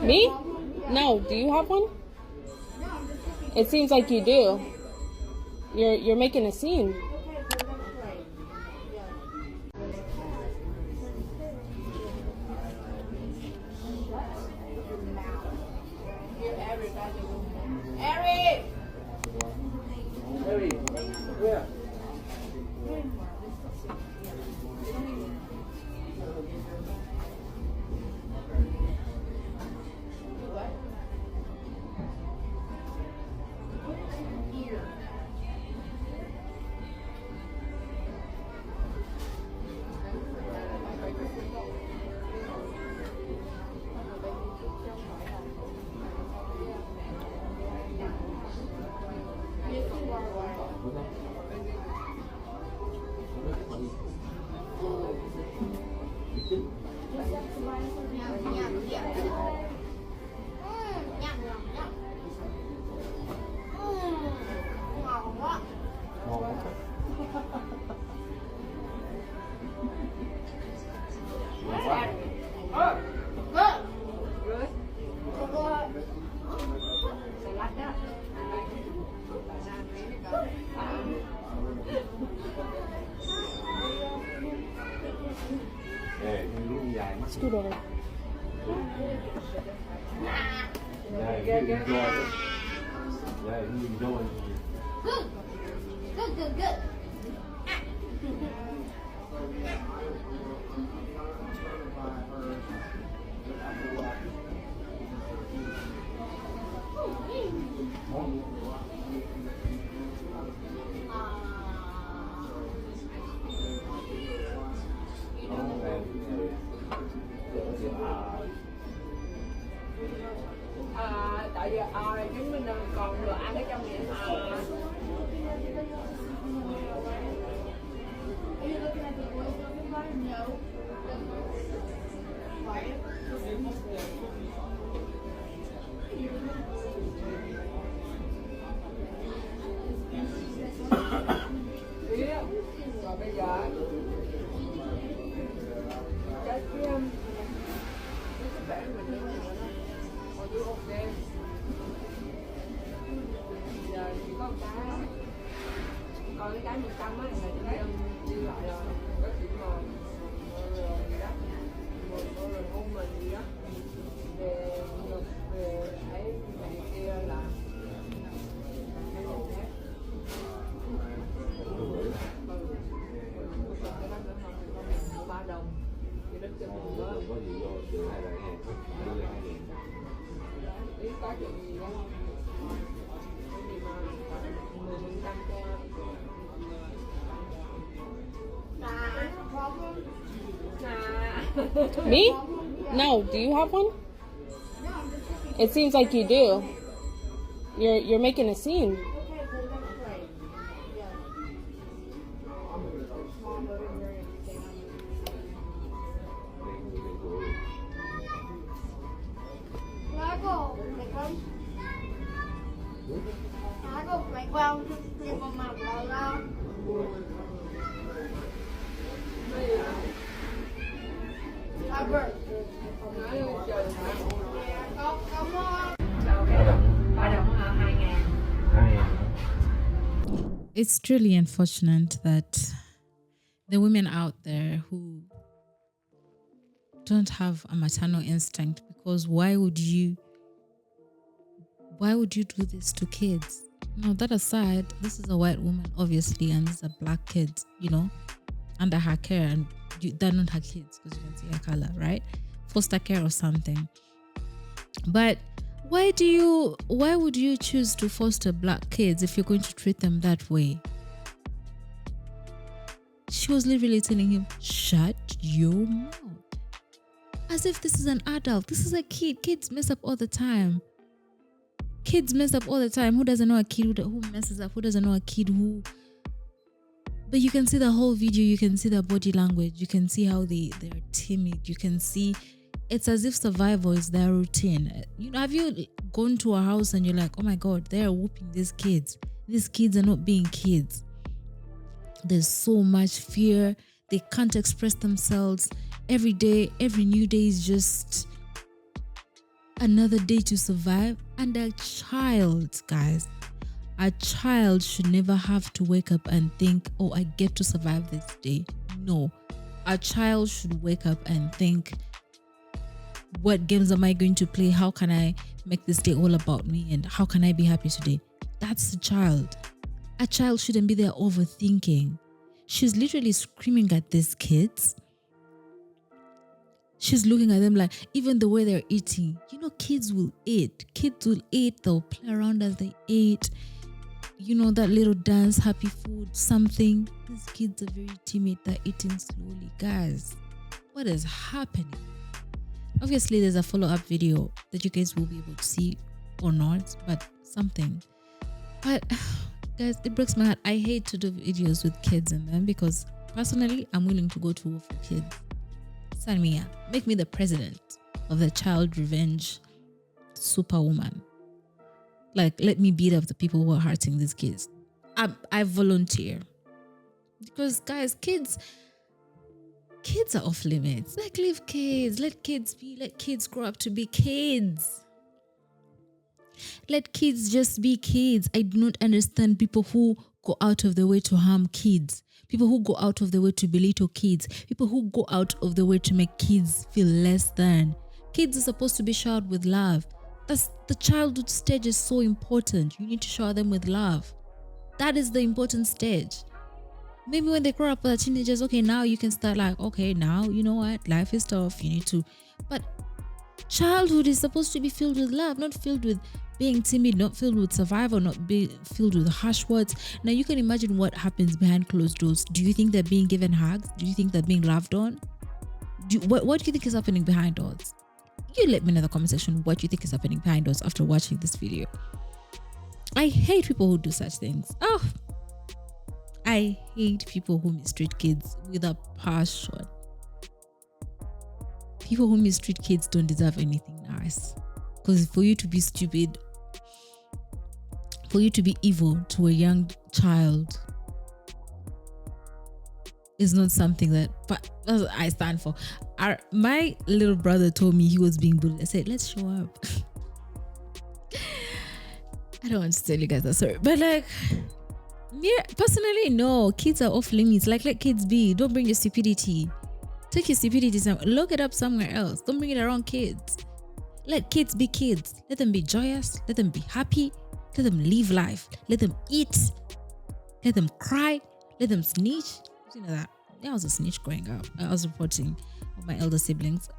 Me? No. Do you have one? It seems like you do. You're making a scene. Scoot over. Good. Tại vì chúng mình còn đồ ăn ở trong này. Rồi bây giờ cái sức khỏe của mình còn chưa ok. Giờ chỉ có cái còn cái 100 á là cái đi lại rồi có chuyện mà rồi gì đó rồi hôn mình gì đó về ấy này kia là Me? No. Do you have one? It seems like you do. You're making a scene. It's truly unfortunate that the women out there who don't have a maternal instinct, because why would you do this to kids? No, that aside, this is a white woman, obviously, and these are black kids, under her care, and they're not her kids because you can see her color, right? Foster care or something. But why would you choose to foster black kids if you're going to treat them that way? She was literally telling him, shut your mouth. As if this is an adult. This is a kid. Kids mess up all the time. Who doesn't know a kid who messes up? Who doesn't know a kid who... But you can see the whole video. You can see their body language. You can see how they're timid. You can see... It's as if survival is their routine. Have you gone to a house and you're like, oh my God, they're whooping these kids. These kids are not being kids. There's so much fear. They can't express themselves. Every day, every new day is just another day to survive. And a child, guys, a child should never have to wake up and think, oh, I get to survive this day. No, a child should wake up and think, what games am I going to play? How can I make this day all about me? And how can I be happy today? That's the child. A child shouldn't be there overthinking. She's literally screaming at these kids. She's looking at them like, even the way they're eating, you know, kids will eat. Kids will eat. They'll play around as they eat. You know, that little dance, happy food, something. These kids are very timid. They're eating slowly. Guys, what is happening? Obviously, there's a follow-up video that you guys will be able to see or not, but something. But guys, it breaks my heart. I hate to do videos with kids in them because personally, I'm willing to go to war for kids. Sign me up. Make me the president of the child revenge superwoman. Like, let me beat up the people who are hurting these kids. I volunteer. Because guys, kids are off limits. Like, leave kids. Let kids be. Let kids grow up to be kids. Let kids just be kids. I do not understand people who go out of their way to harm kids. People who go out of their way to belittle kids. People who go out of their way to make kids feel less than. Kids are supposed to be showered with love. That's the childhood stage is so important. You need to shower them with love. That is the important stage. Maybe when they grow up as teenagers, okay, now you can start like, okay, now you know what? Life is tough. You need to. But childhood is supposed to be filled with love, not filled with being timid, not filled with survival, not be filled with harsh words. Now you can imagine what happens behind closed doors. Do you think they're being given hugs? Do you think they're being loved on? What do you think is happening behind doors? You let me know in the comment section what you think is happening behind doors after watching this video. I hate people who do such things. Oh, I hate people who mistreat kids with a passion. People who mistreat kids don't deserve anything nice. Because for you to be stupid, for you to be evil to a young child is not something that I stand for. My little brother told me he was being bullied. I said, let's show up. I don't want to tell you guys that story. But like, yeah, personally, no. Kids are off limits. Like, let kids be. Don't bring your stupidity. Take your stupidity somewhere. Look it up somewhere else. Don't bring it around kids. Let kids be kids. Let them be joyous. Let them be happy. Let them live life. Let them eat. Let them cry. Let them snitch. You know that. I was a snitch growing up. I was reporting of my elder siblings.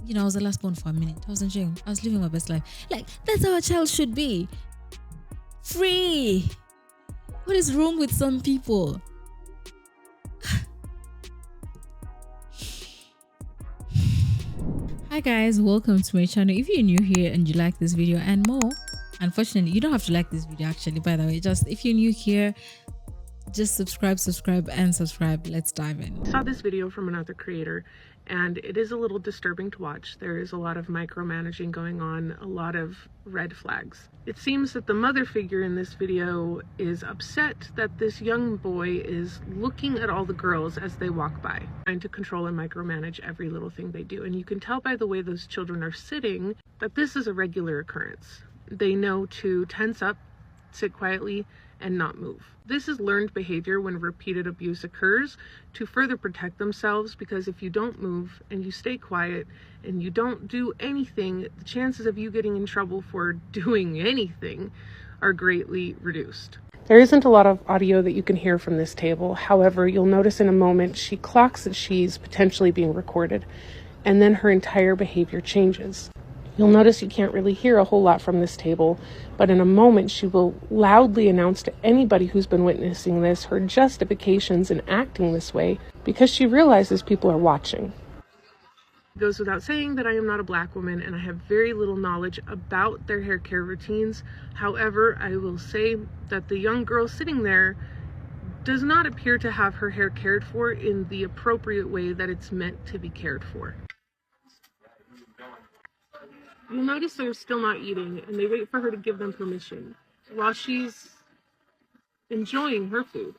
You know, I was the last born for a minute. I was in jail. I was living my best life. Like, that's how a child should be. Free. What is wrong with some people? Hi guys, welcome to my channel. If you're new here and you like this video and more, unfortunately you don't have to like this video actually, by the way. Just if you're new here, just subscribe. Let's dive in. I saw this video from another creator and it is a little disturbing to watch. There is a lot of micromanaging going on, a lot of red flags. It seems that the mother figure in this video is upset that this young boy is looking at all the girls as they walk by, trying to control and micromanage every little thing they do. And you can tell by the way those children are sitting that this is a regular occurrence. They know to tense up, sit quietly, and not move. This is learned behavior when repeated abuse occurs to further protect themselves, because if you don't move and you stay quiet and you don't do anything, the chances of you getting in trouble for doing anything are greatly reduced. There isn't a lot of audio that you can hear from this table. However, you'll notice in a moment she clocks that she's potentially being recorded, and then her entire behavior changes. You'll notice you can't really hear a whole lot from this table, but in a moment she will loudly announce to anybody who's been witnessing this her justifications in acting this way because she realizes people are watching. It goes without saying that I am not a black woman and I have very little knowledge about their hair care routines. However, I will say that the young girl sitting there does not appear to have her hair cared for in the appropriate way that it's meant to be cared for. You'll notice they're still not eating, and they wait for her to give them permission while she's enjoying her food.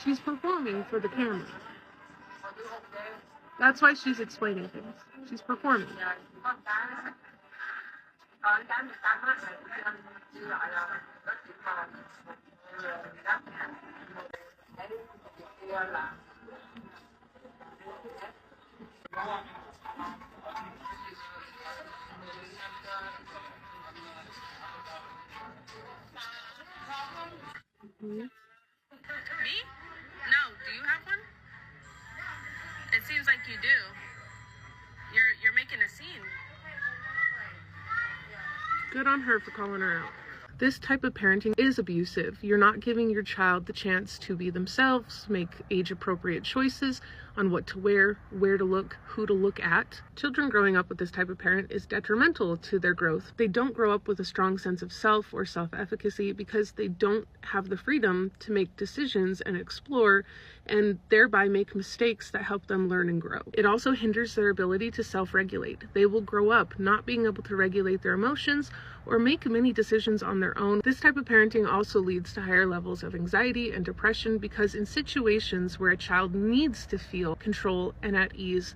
She's performing for the camera. That's why she's explaining things. She's performing. Me? No. Do you have one? It seems like you do. You're making a scene. Good on her for calling her out. This type of parenting is abusive. You're not giving your child the chance to be themselves, make age-appropriate choices on what to wear, where to look, who to look at. Children growing up with this type of parent is detrimental to their growth. They don't grow up with a strong sense of self or self-efficacy because they don't have the freedom to make decisions and explore and thereby make mistakes that help them learn and grow. It also hinders their ability to self-regulate. They will grow up not being able to regulate their emotions or make many decisions on their own. This type of parenting also leads to higher levels of anxiety and depression because in situations where a child needs to feel control and at ease,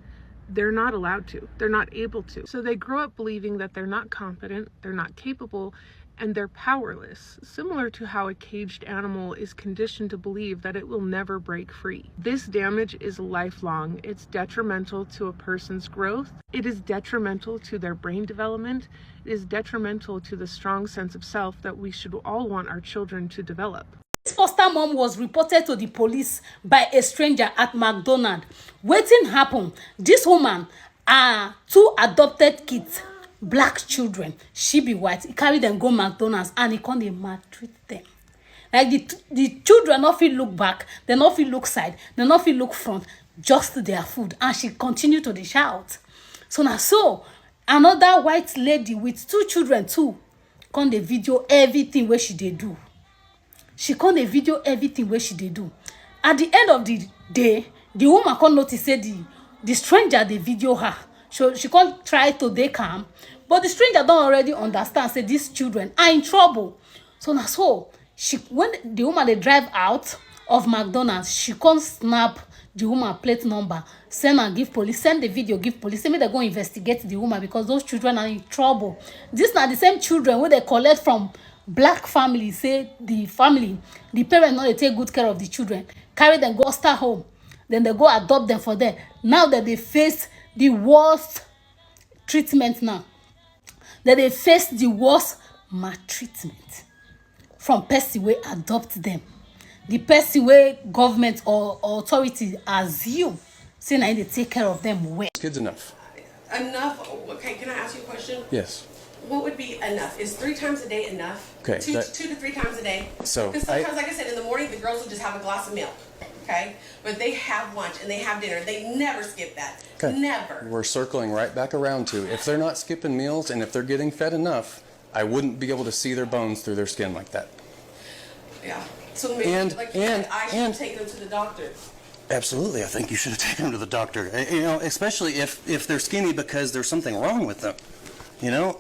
they're not allowed to. They're not able to. So they grow up believing that they're not competent, they're not capable, and they're powerless, similar to how a caged animal is conditioned to believe that it will never break free. This damage is lifelong. It's detrimental to a person's growth. It is detrimental to their brain development. It is detrimental to the strong sense of self that we should all want our children to develop. This foster mom was reported to the police by a stranger at McDonald's. Wetin happen? This woman are two adopted kids, black children. She be white. He carry them go McDonald's and he come dey maltreat them. Like the children no fit look back, they no fit look side, they no fit look front, just their food. And she continue to dey shout. So now another white lady with two children too come dey video everything where she dey do. She come dey video everything where she dey do. At the end of the day, the woman come notice say the stranger dey video her. So she can't try to dey calm, but the stranger don't already understand say these children are in trouble. So now when the woman they drive out of McDonald's, she can't snap the woman plate number, send and give police, send the video, give police, say me they go investigate the woman because those children are in trouble. These are the same children where they collect from black family, say the parents not they take good care of the children, carry them go start home, then they go adopt them for them. Now that they face the worst treatment now, that they face the worst maltreatment from person wey adopt them, the person wey government or authority assume say na they take care of them well. Kids enough. Enough? Okay, can I ask you a question? Yes. What would be enough? Is 3 times a day enough? Okay, Two to 3 times a day? So, because sometimes, like I said, in the morning, the girls will just have a glass of milk. Okay? But they have lunch and they have dinner. They never skip that. Okay. Never. We're circling right back around to if they're not skipping meals and if they're getting fed enough, I wouldn't be able to see their bones through their skin like that. Yeah. So maybe, I should take them to the doctor. Absolutely, I think you should have taken them to the doctor. You know, especially if they're skinny because there's something wrong with them. You know,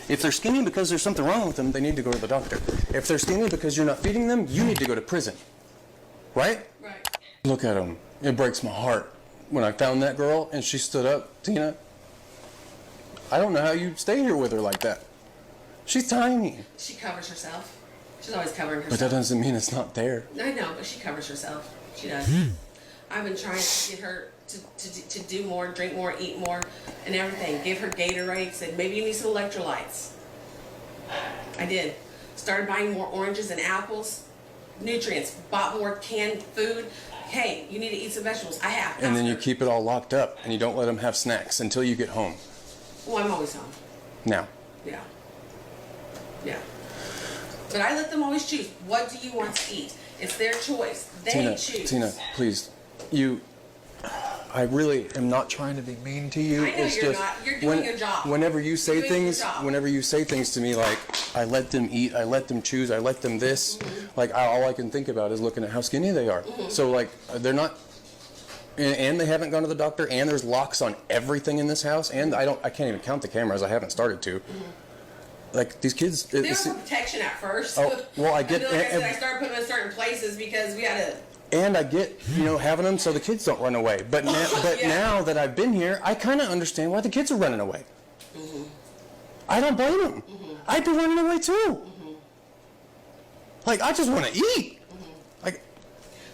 if they're skinny because there's something wrong with them, they need to go to the doctor. If they're skinny because you're not feeding them, you need to go to prison. Right? Right. Look at them. It breaks my heart. When I found that girl and she stood up, Tina, I don't know how you stay here with her like that. She's tiny. She covers herself. She's always covering herself. But that doesn't mean it's not there. I know, but she covers herself. She does. I've been trying to get her to do more, drink more, eat more, and everything. Give her Gatorade. Said maybe you need some electrolytes. I did. Started buying more oranges and apples. Nutrients. Bought more canned food. Hey, you need to eat some vegetables. I have. And then you keep it all locked up and you don't let them have snacks until you get home. Well, I'm always home. Now. Yeah. Yeah. But I let them always choose. What do you want to eat? It's their choice. They choose. Tina, please. I really am not trying to be mean to you. I know you're not. You're doing your job. Whenever you say You're doing your things, job. whenever you say things to me like, I let them eat, I let them choose, I let them this, like all I can think about is looking at how skinny they are. So like they're not, and they haven't gone to the doctor, and there's locks on everything in this house, and I can't even count the cameras. I haven't started to. Like these kids. There was some protection at first. Oh, well, I get. Like I said, I started putting them in certain places because we had to. And I get, having them so the kids don't run away. But now that I've been here, I kind of understand why the kids are running away. I don't blame them. I'd be running away too. Like, I just want to eat. Like.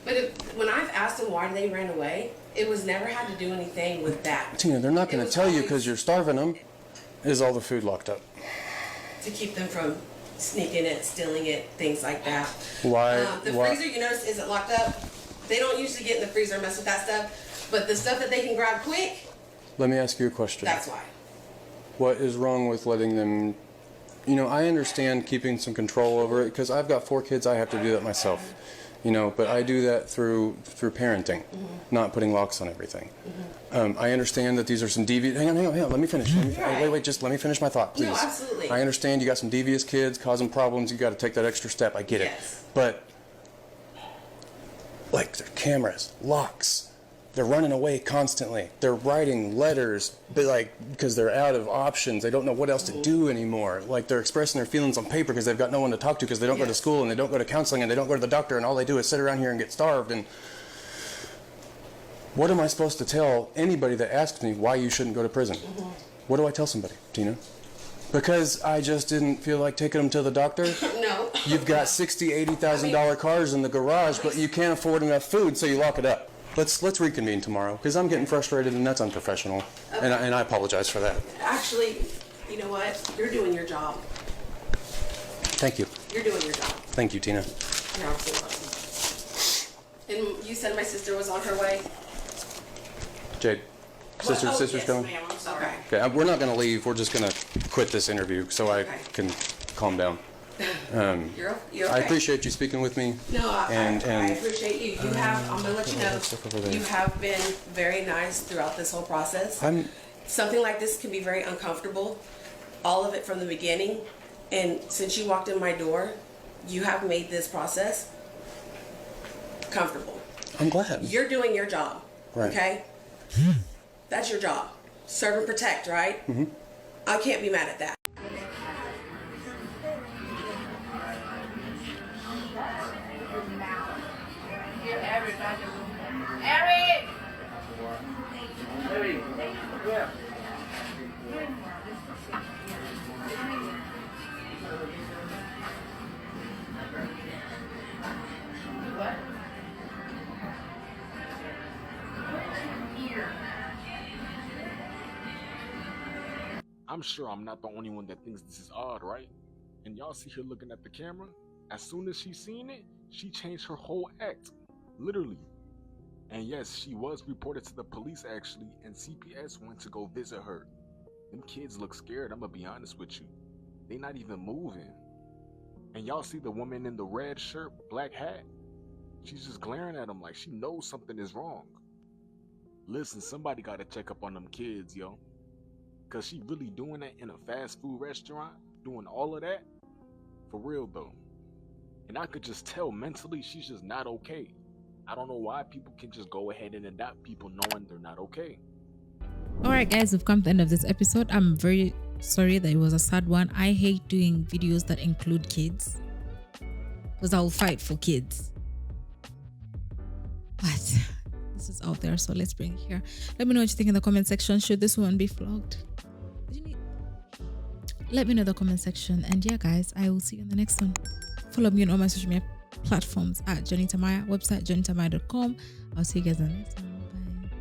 But when I've asked them why they ran away, it was never had to do anything with that. Tina, they're not going to tell you because you're starving them. Is all the food locked up? To keep them from sneaking it, stealing it, things like that. Why? The freezer, you notice, isn't locked up. They don't usually get in the freezer and mess with that stuff. But the stuff that they can grab quick, Let me ask you a question. that's why. What is wrong with letting them... I understand keeping some control over it because I've got 4 kids. I have to do that myself. But I do that through parenting, not putting locks on everything. I understand that these are some devious... Hang on, let me finish. Wait, just let me finish my thought, please. No, absolutely. I understand you got some devious kids causing problems. You got to take that extra step. I get it. Yes. But, like, their cameras, locks, they're running away constantly. They're writing letters, because they're out of options. They don't know what else to do anymore. Like, they're expressing their feelings on paper because they've got no one to talk to because they don't go to school and they don't go to counseling and they don't go to the doctor and all they do is sit around here and get starved. And what am I supposed to tell anybody that asks me why you shouldn't go to prison? What do I tell somebody, Tina? Because I just didn't feel like taking them to the doctor? No. You've got $60,000, $80,000 cars in the garage, but you can't afford enough food, so you lock it up. Let's reconvene tomorrow, because I'm getting frustrated and that's unprofessional, and I apologize for that. Actually, you know what? You're doing your job. Thank you. You're doing your job. Thank you, Tina. You're absolutely welcome. And you said my sister was on her way? Jade, sister's yes, coming? ma'am, I'm sorry. Okay, we're not going to leave. We're just going to quit this interview so I can calm down. You're okay. I appreciate you speaking with me. No, I and appreciate you. You have, I'm going to let you know, you have been very nice throughout this whole process. Something like this can be very uncomfortable, all of it from the beginning. And since you walked in my door, you have made this process comfortable. I'm glad. You're doing your job, right. Okay? That's your job. Serve and protect, right? I can't be mad at that. I'm sure I'm not the only one that thinks this is odd, right? And y'all see her looking at the camera? As soon as she seen it, she changed her whole act. Literally. And yes, she was reported to the police actually, and CPS went to go visit her. Them kids look scared, I'm gonna be honest with you. They not even moving. And y'all see the woman in the red shirt, black hat? She's just glaring at them like she knows something is wrong. Listen, somebody gotta check up on them kids, yo. Cause she really doing that in a fast food restaurant, doing all of that? For real though. And I could just tell mentally she's just not okay. I don't know why people can just go ahead and adopt people knowing they're not okay. Alright guys, we've come to the end of this episode. I'm very sorry that it was a sad one. I hate doing videos that include kids, because I will fight for kids. But this is out there, so let's bring it here. Let me know what you think in the comment section. Should this one be flogged? Let me know in the comment section. And yeah guys, I will see you in the next one. Follow me on all my social media platforms at Johnny Tamaya, website johnnytamaya.com. I'll see you guys in the next one.